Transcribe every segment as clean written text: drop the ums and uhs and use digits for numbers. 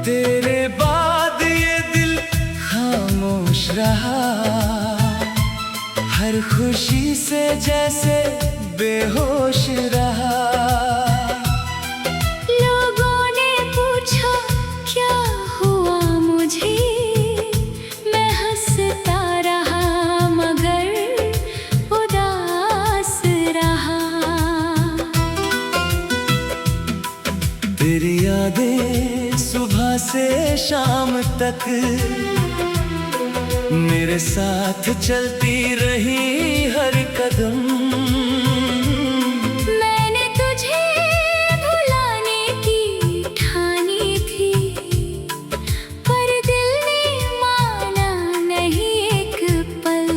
तेरे बाद ये दिल खामोश रहा, हर खुशी से जैसे बेहोश रहा। लोगों ने पूछा क्या हुआ मुझे, मैं हंसता रहा मगर उदास रहा। तेरी यादें सुबह से शाम तक मेरे साथ चलती रही हर कदम। मैंने तुझे भुलाने की ठानी थी, पर दिल ने माना नहीं एक पल।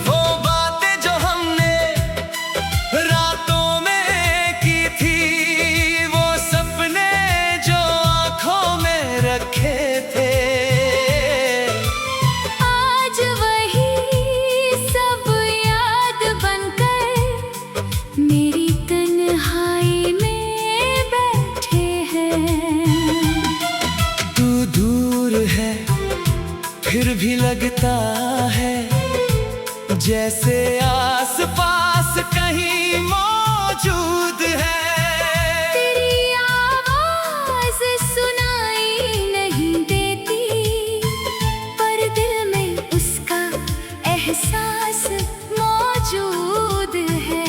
वो बातें जो हमने रातों में की थी, वो सपने जो आँखों में रखे थे, मेरी तन्हाई में बैठे हैं। तू दूर है फिर भी लगता है जैसे आस पास कहीं मौजूद है। तेरी आवाज सुनाई नहीं देती, पर दिल में उसका एहसास मौजूद है।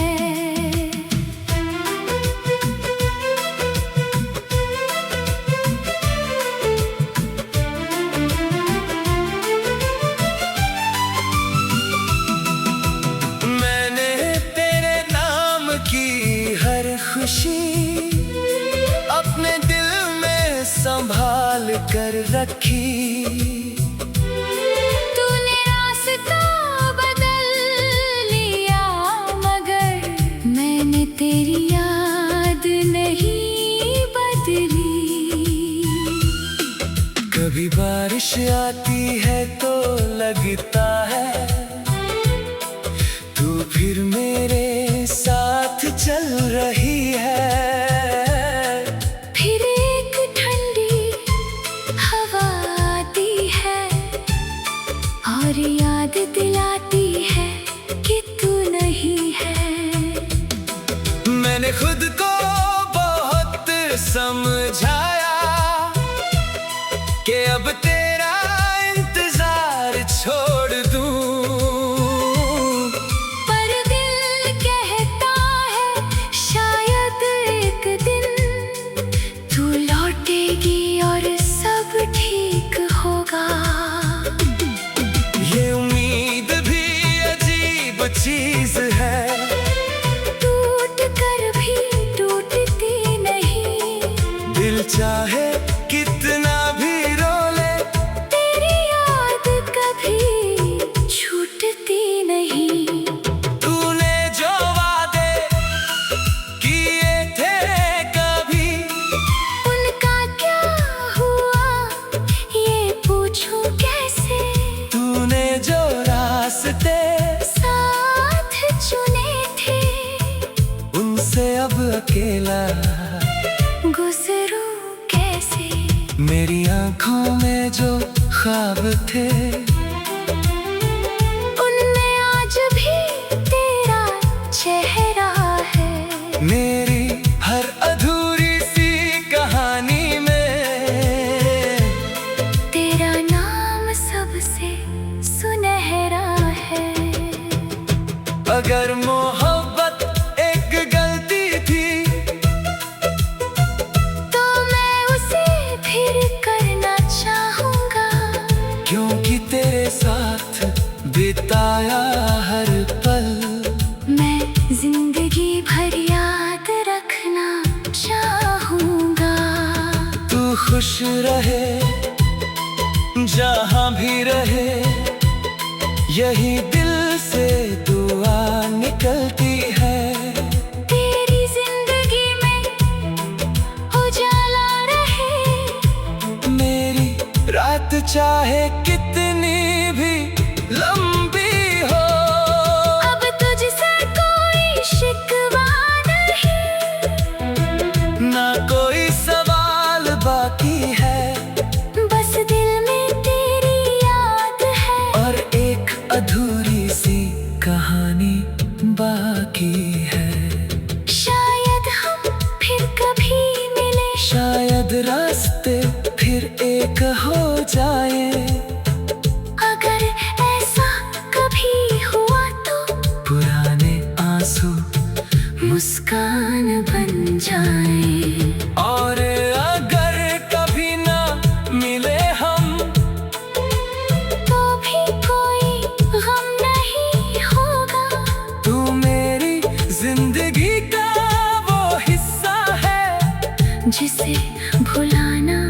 खुशी अपने दिल में संभाल कर रखी, तूने रास्ता बदल लिया मगर मैंने तेरी याद नहीं बदली। कभी बारिश आती है तो लगता है तू फिर मेरे साथ चल रही है। फिर एक ठंडी हवा आती है और याद दिलाती है कि तू नहीं है। मैंने खुद को बहुत समझाया कि अब तेरा इंतजार छोड़ दूं, और सब ठीक होगा। ये उम्मीद भी अजीब चीज है, टूट कर भी टूटती नहीं। दिल चाहे कितना भी रो ले, तेरी याद कभी छूटती नहीं। तूने जो वादे किए थे कभी, उनका क्या हुआ ये पूछूं कैसे। तूने जो रास्ते साथ चुने थे, उनसे अब अकेला गुजरूं कैसे। मेरी आंखों में जो ख्वाब थे, उनमें आज भी तेरा चेहरा है। मेरी हर अधूरी सी कहानी में तेरा नाम सबसे सुनहरा है। अगर मोहब्बत एक गलती थी, तो मैं उसे फिर करना चाहूंगा, क्योंकि तेरे साथ बिताया हर पल मैं जिंदगी भर याद रखना चाहूंगा। तू खुश रहे जहां भी रहे, यही दिल से दुआ निकलती है। तेरी जिंदगी में उजाला रहे, मेरी रात चाहे कितनी भी लंबी हो, अब तुझसे कोई शिकवा नहीं। ना कोई सवाल बाकी जाएं। और अगर कभी ना मिले हम तो भी कोई गम नहीं होगा। तू मेरी जिंदगी का वो हिस्सा है जिसे भुलाना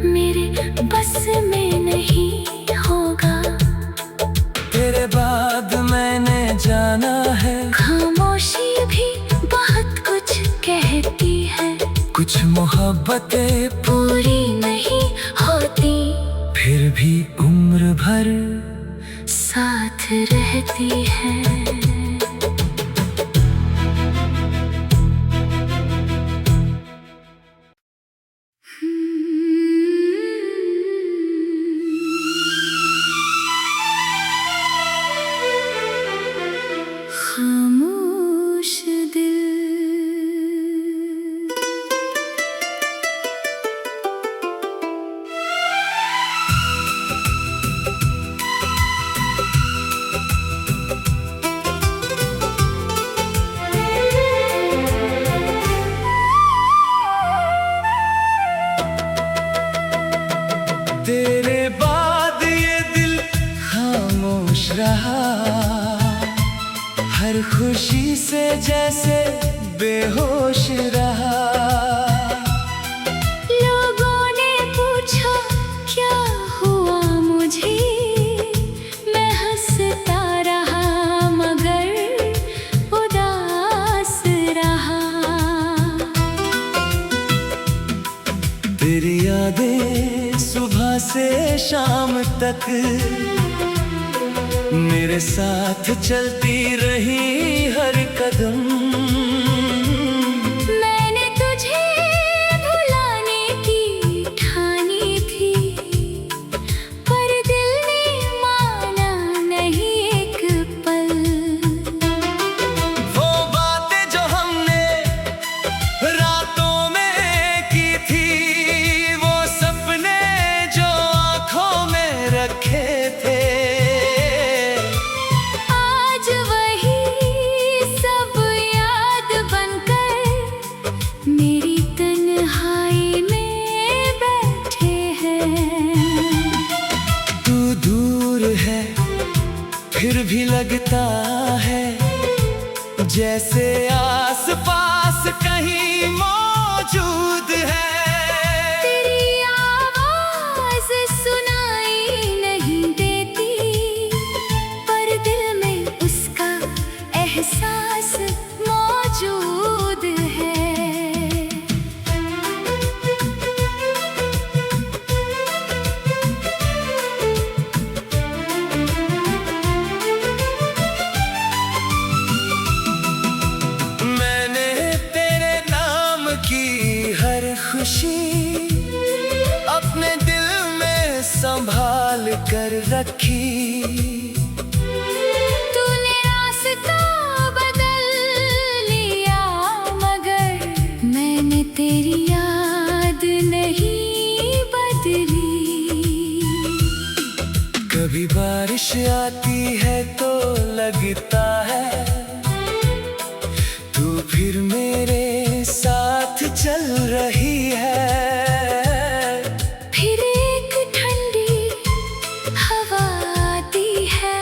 मेरे बस में नहीं होगा। तेरे बाद मैंने जाना है खामोशी भी बहुत कुछ कहती है। कुछ मोहब्बतें पूरी नहीं होती फिर भी उम्र भर साथ रहती है। खामोश दिल। तेरे बाद ये दिल खामोश रहा, हर खुशी से जैसे बेहोश रहा। लोगों ने पूछा क्या हुआ मुझे, मैं हंसता रहा मगर उदास रहा। तेरी यादें सुबह से शाम तक मेरे साथ चलती रही हर कदम। मैंने तुझे भुलाने की ठानी थी पर दिल ने माना नहीं एक पल। वो बातें जो हमने रातों में की थी, वो सपने जो आँखों में रखे थे, आज वही सब याद बनकर मेरी तन्हाई में बैठे हैं। तू दूर है फिर भी लगता है जैसे आस पास कहीं मौजूद है। तेरी आवाज सुनाई नहीं देती पर दिल में उसका एहसास मौजूद है। मैंने तेरे नाम की हर खुशी अपने दिल में संभाल कर रखी। तूने रास्ता बदल लिया मगर मैंने तेरी याद नहीं बदली। कभी बारिश आती है तो लगता है तू फिर मेरे साथ चल रही है। फिर एक ठंडी हवा आती है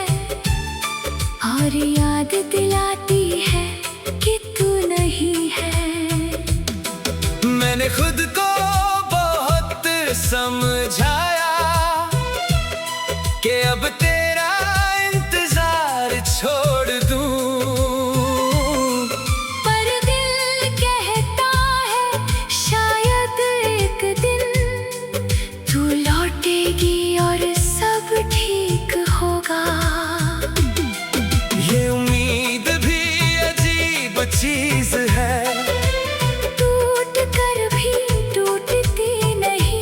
और याद दिलाती है कि तू नहीं है। मैंने खुद को बहुत समझाया कि अब तेरा इंतजार छोड़ दूं, पर दिल कहता है शायद एक दिन तू लौटेगी और सब ठीक होगा। ये उम्मीद भी अजीब चीज है, टूट कर भी टूटती नहीं।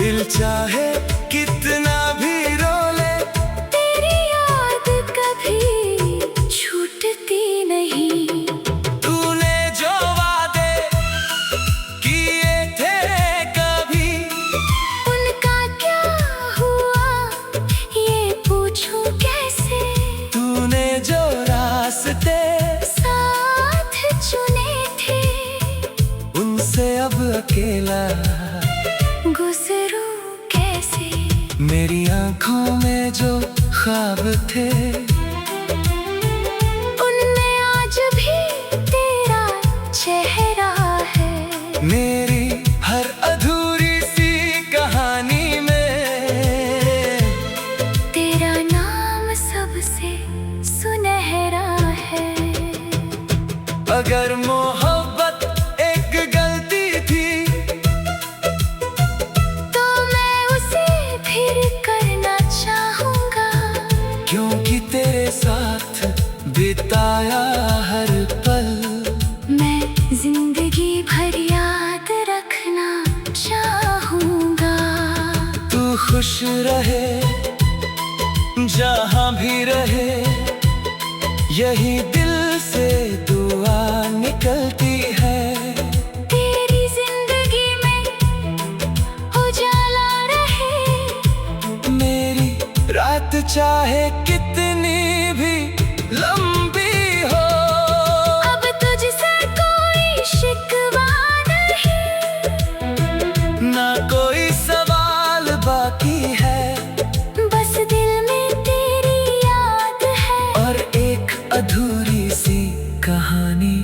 दिल अकेला गुजरूं कैसे। मेरी आंखों में जो ख्वाब थे उनमें आज भी तेरा चेहरा है। मेरी हर अधूरी सी कहानी में तेरा नाम सबसे सुनहरा है। अगर मोहब्बत एक गलती थी तो मैं उसे फिर करना चाहूंगा, क्योंकि तेरे साथ बिताया हर पल मैं जिंदगी भर याद रखना चाहूंगा। तू खुश रहे जहां भी रहे, यही दिल से दुआ निकलती है। तेरी जिंदगी में उजाला रहे। मेरी रात चाहे कितनी भी लंबी हो, अब तुझसे कोई शिकवा नहीं, ना कोई सवाल बाकी है। बस दिल में तेरी याद है और एक अधूरी सी कहानी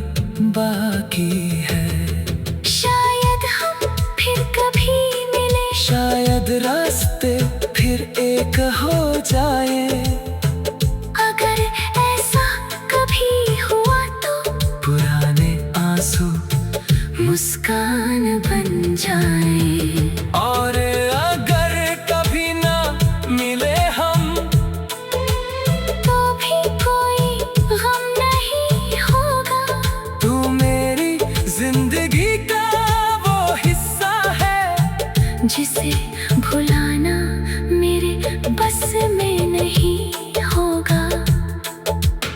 बाकी है। शायद हम फिर कभी मिले, शायद रास्ते फिर एक हो जाए। अगर ऐसा कभी हुआ तो पुराने आंसू मुस्कान बन जाए। और अगर कभी ना मिले हम, तो भी कोई गम नहीं होगा। तू मेरी जिंदगी का वो हिस्सा है जिसे भुलाना मेरे बस में नहीं होगा।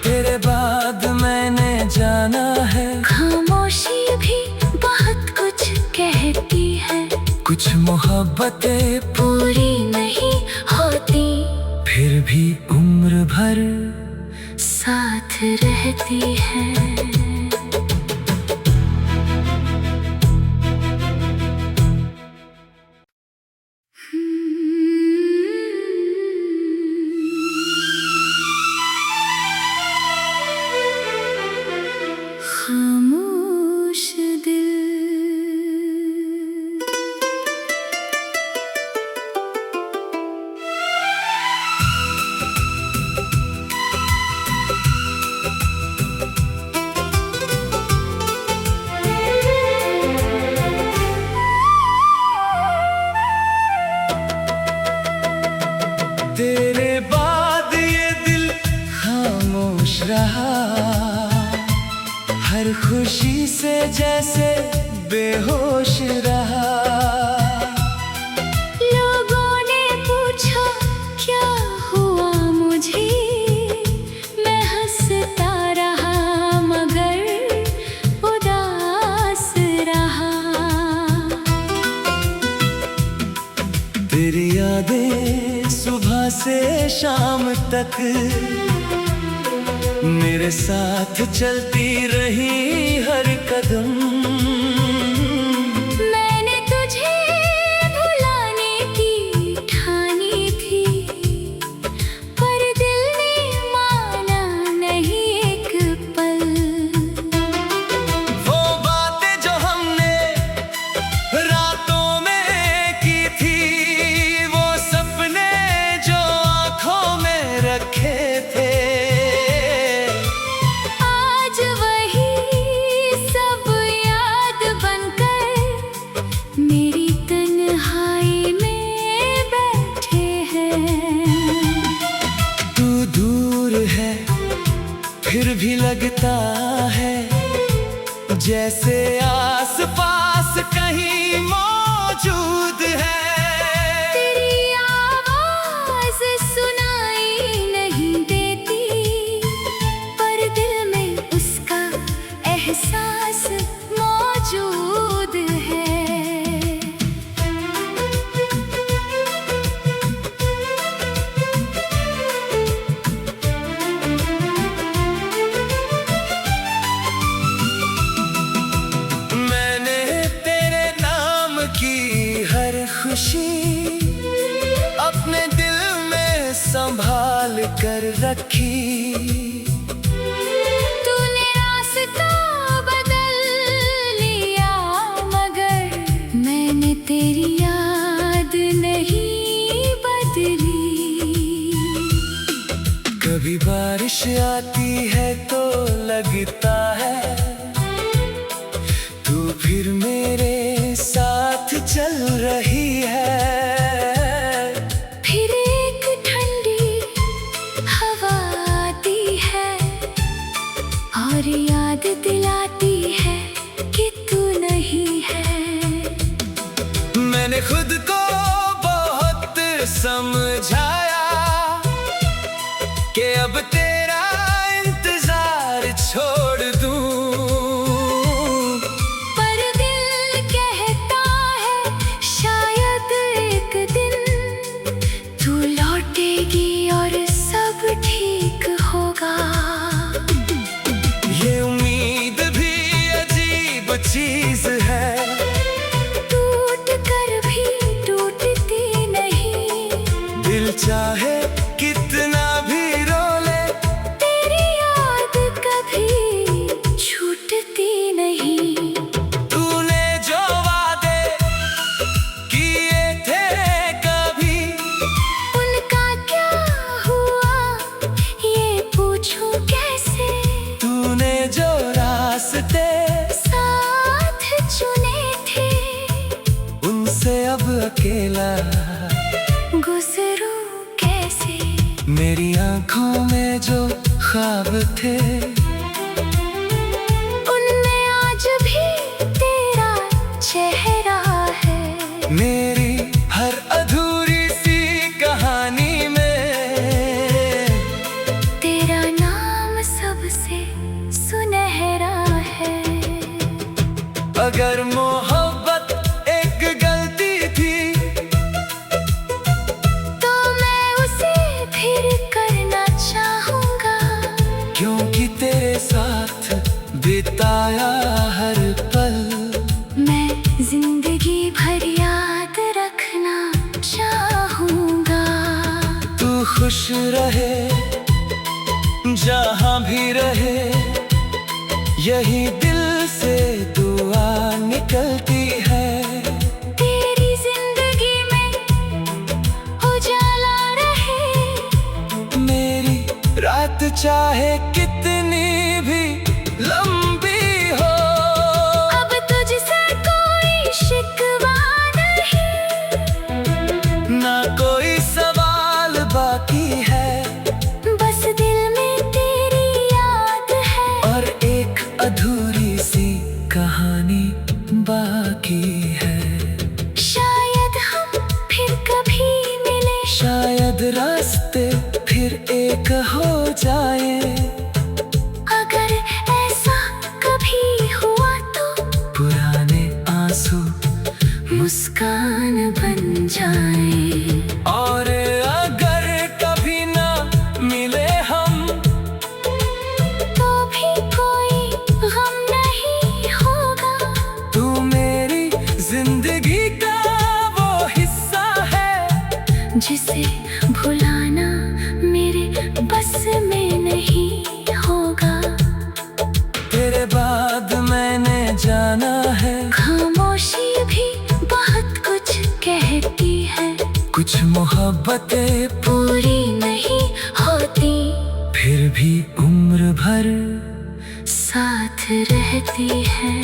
तेरे बाद मैंने जाना है, खामोशी भी बहुत कुछ कहती है। कुछ मोहब्बतें पूरी नहीं होती, फिर भी उम्र भर साथ रहती है। खामोश दिल तेरे बाद ये दिल खामोश रहा, हर खुशी से जैसे बेहोश रहा। लोगों ने पूछा क्या हुआ मुझे, मैं हंसता रहा मगर उदास रहा। तेरी यादें सुबह से शाम तक मेरे साथ चलती रही हर कदम। मैंने तुझे भुलाने की ठानी थी, पर दिल ने माना नहीं एक पल। वो बातें जो हमने रातों में की थी, वो सपने जो आंखों में रखे थे, आज वही सब याद बनकर मेरी तन्हाई में बैठे हैं। तू दूर है फिर भी लगता है जैसे आस पास कहीं मौजूद है। तेरी आवाज सुनाई नहीं देती, पर दिल में उसका एहसास मौजूद है। मैं कर रखी। तूने रास्ता बदल लिया, मगर मैंने तेरी याद नहीं बदली। कभी बारिश आती है तो लगता है तू फिर मेरे साथ चल रही है। फिर एक ठंडी हवा आती है और याद दिलाती है कि तू नहीं है। मैंने खुद को बहुत समझाया कि अब तेरा इंतजार छोड़ दूं, पर दिल कहता है शायद एक दिन तू लौटेगी और सब ठीक होगा। ये उम्मीद भी अजीब चीज है, टूट कर भी टूटती नहीं। दिल चाहे कितना भी रो ले, तेरी याद कभी छूटती नहीं। तूने जो वादे किए थे कभी, उनका क्या हुआ ये पूछूं कैसे। तूने जो रास्ते साथ चुने थे उनसे अब अकेला गुजरूं कैसे। मेरी आंखों में जो ख्वाब थे उनमें आज भी तेरा चेहरा है। मेरी हर अधूरी सी कहानी में तेरा नाम सबसे सुनहरा है। अगर मोहब्बत एक गलती थी तो मैं उसे फिर करना चाहूंगा, क्योंकि तेरे साथ बिताया हर पल मैं जिंदगी भर याद रखना चाहूंगा। तू खुश रहे जहां भी रहे, यही दिल से दुआ निकलती है। तेरी जिंदगी में उजाला रहे, मेरी रात चाहे कितनी भी लंबी हो, अब तुझसे कोई शिकवा नहीं। ना कोई सवाल बाकी है, बस दिल में तेरी याद है और एक अधूरी सी कहानी बाकी है। शायद हम फिर कभी मिले, शायद रास्ते फिर एक हो जाए। अगर ऐसा कभी हुआ तो पुराने आंसू मुस्कान बन जाए। और अगर कभी ना मिले हम, तो भी कोई गम नहीं होगा। तू मेरी जिंदगी का वो हिस्सा है जिसे भुलाना मेरे बस में नहीं होगा। तेरे बाद मैंने जाना है, खामोशी भी बहुत कुछ कहती है। कुछ मोहब्बतें पूरी नहीं होती, फिर भी उम्र भर साथ रहती है।